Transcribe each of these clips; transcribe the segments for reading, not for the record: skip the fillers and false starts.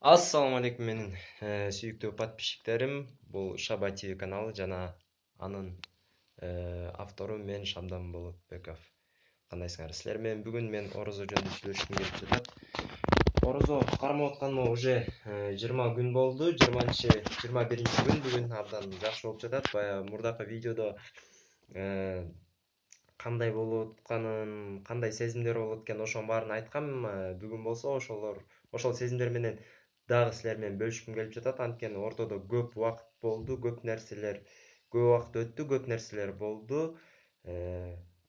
Ассаламу алейкум менин сүйүктүү подписчиктерим. Бул Шаба ТВ каналы жана анын автору мен Шабдан Болотбеков. Кандайсыңар силер менен? Бүгүн мен орозо жөнүндө сүйлөшкүм келип жатат. Орозо кармап атканыма уже 20 күн болду. 21 күн бүгүн абдан жакшы болуп жатат. Баягы мурдакы видеодо кандай болуп атканын, кандай сезимдер болот экен, ошонун баарын айткам. Бүгүн болсо ошол сезимдер менен дагы силер менен бөлүшкүм келип жатат. Анткени ортодо көп убакыт болду, көп убакыт өттү, көп нерселер болду.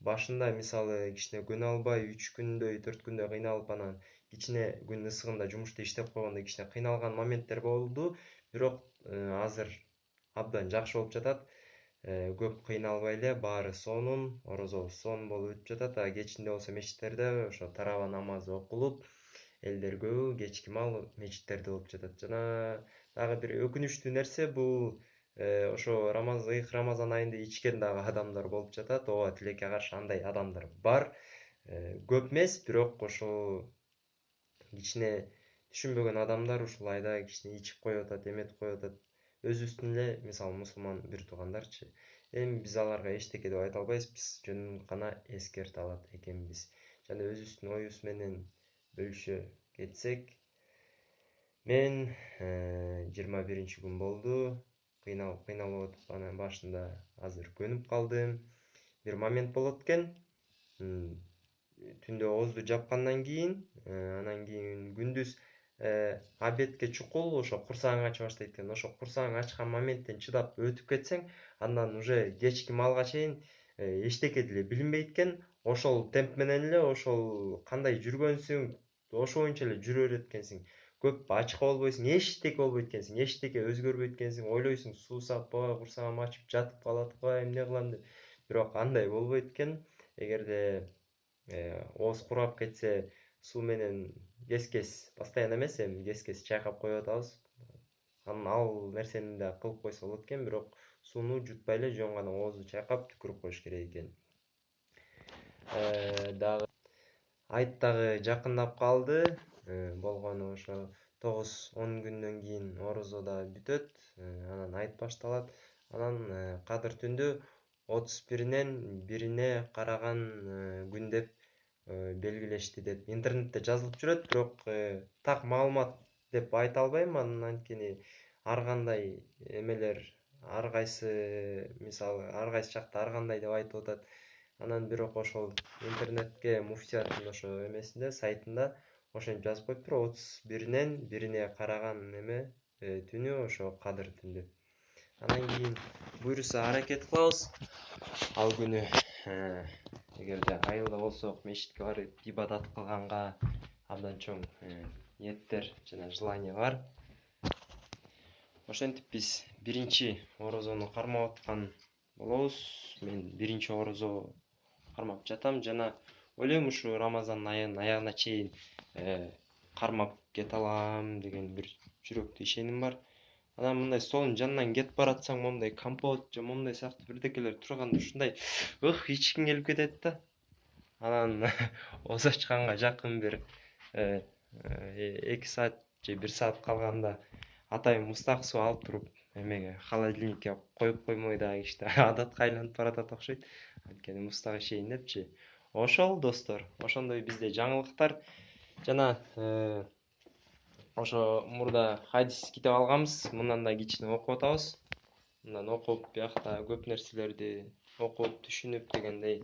Башында мисалы кичине көнө албай 3 күндөй, 4 күндөй кыйналып, анан кичине күн ысыгында жумушта иштеп койгондо кичине кыйналган моменттер болду. Бирок азыр абдан жакшы болуп жатат. Көп кыйналбай эле баары сонун, орозобуз сонун болуп өтүп жатат. Кечинде болсо мечиттерде ошо тарава намазы окулуп, элдер көбү кечки маал мечиттерде болуп жатат. Жана дагы бир өкүнүчтүү нерсе бул ошо ыйык Рамазан айында ичкен дагы адамдар болуп жатат. Ооба, тилекке каршы андай адамдар бар. Көп эмес, бирок ошол кичине түшүнбөгөн адамдар ушул айда кичине ичип коюп атат, эметип коюп атат. Өзүбүздүн эле мисалы мусулман бир туугандарчы. Эми биз аларга эчтеке деп айта албайбыз, биз жөн гана эскерте алат экенбиз. Жана өзүбүздүн оюбуз менен бөлүшө кетсек, мен 21 күн болду, кыйналып атып, анан башында азыр көнүп калдым. Бир момент болот экен, түндө оозду жапкандан кийин, анан кийин күндүз обедке чукул ошо курсагың ача баштайт экен. Ошо курсагың ачкан моменттен чыдап өтүп кетсең, андан уже кечки маалга чейин эчтеке деле билинбейт экен. Ошол темп менен эле, ошол кандай жүргөнсүң, ошо боюнча эле жүрө берет экенсиң. Көп ачка болбойсуң, эчтеке болбойт экенсиң, эчтеке өзгөрбөйт экенсиң. Ойлойсуң, суу саппабай, курсагым ачып жатып калат эмне кылам деп. Бирок андай болбойт экен. Эгерде ооз кургап кетсе, суу менен кес постоянно эмес, эми кес чайкап коюп атабыз. Анан ал нерсени да кылып койсо болот экен, бирок сууну жутпай эле жөн гана оозду чайкап түкүрүп коюш керек экен. Дагы айт дагы жакындап калды. Болгону ошо 9-10 күндөн кийин орозо да бүтөт, анан айт башталат. Анан кадыр түндү 31-нен 1-ине караган күн деп белгилешти деп интернетте жазылып жүрөт, бирок так маалымат деп айта албайм. Анткени ар кандай эмелер, ар кайсы мисалы ар кайсы жакта ар кандай деп айтып атат. Анан бирок ошол интернетке муфтияттын ошо эмесинде, сайтында ошентип жазып коюптур: 31-нен 1-ине караган эме түнү ошо кадыр түн деп. Анан кийин буюрса аракет кылабыз ал күнү эгерде айылда болсок мечитке барып ибадат кылганга абдан чоң ниеттер жана желание бар. Ошентип биз биринчи орозону кармап аткан болобуз. Мен биринчи орозо кармап жатам жана ойлойм ушу Рамазандын айынын аягына чейин кармап кете алам деген бир жүрөктүү ишеним бар. Анан мындай столдун жанынан кетип баратсаң, момундай компот же момундай сыяктуу бирдекелер турганда ушундай ичкиң келип кетет да. Анан ооз ачканга жакын бир 2 саат же 1 саат калганда атайын муздак суу алып туруп эмеге, холодильникке коюп коймой дагы кичине адатка айланып баратат окшойт. Анткени муздак ичейин депчи. Ошол достор, ошондой бизде жаңылыктар. Жана ошо мурда хадис китеп алганбыз, мындан да кичине окуп атабыз. Мындан окуп, биякта көп нерселерди окуп, түшүнүп дегендей.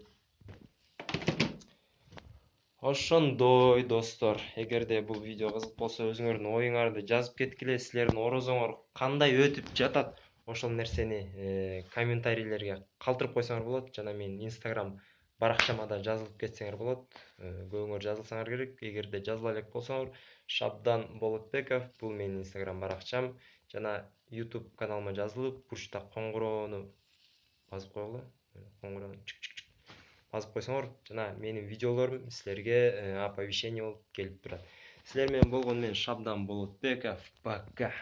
Ошондой достор, эгерде бул видео кызык болсо, өзүңөрдүн оюңарды жазып кеткиле. Силердин орозоңор кандай өтүп жатат? Ошол нерсени комментарийлерге калтырып койсоңор болот. Жана менин Instagram баракчама да жазылып кетсеңер болот. Көбүңөр жазылсаңар керек. Эгерде жазыла элек болсоңор, Шабдан Болотбеков бул менин Instagram баракчам. Жана YouTube каналыма жазылып, бурчта коңгуроону басып койгула. Коңгуроону басып койсоңор, жана менин видеолорум силерге оповещение болуп келип турат. Силер менен болгону мен Шабдан Болотбеков. Пока.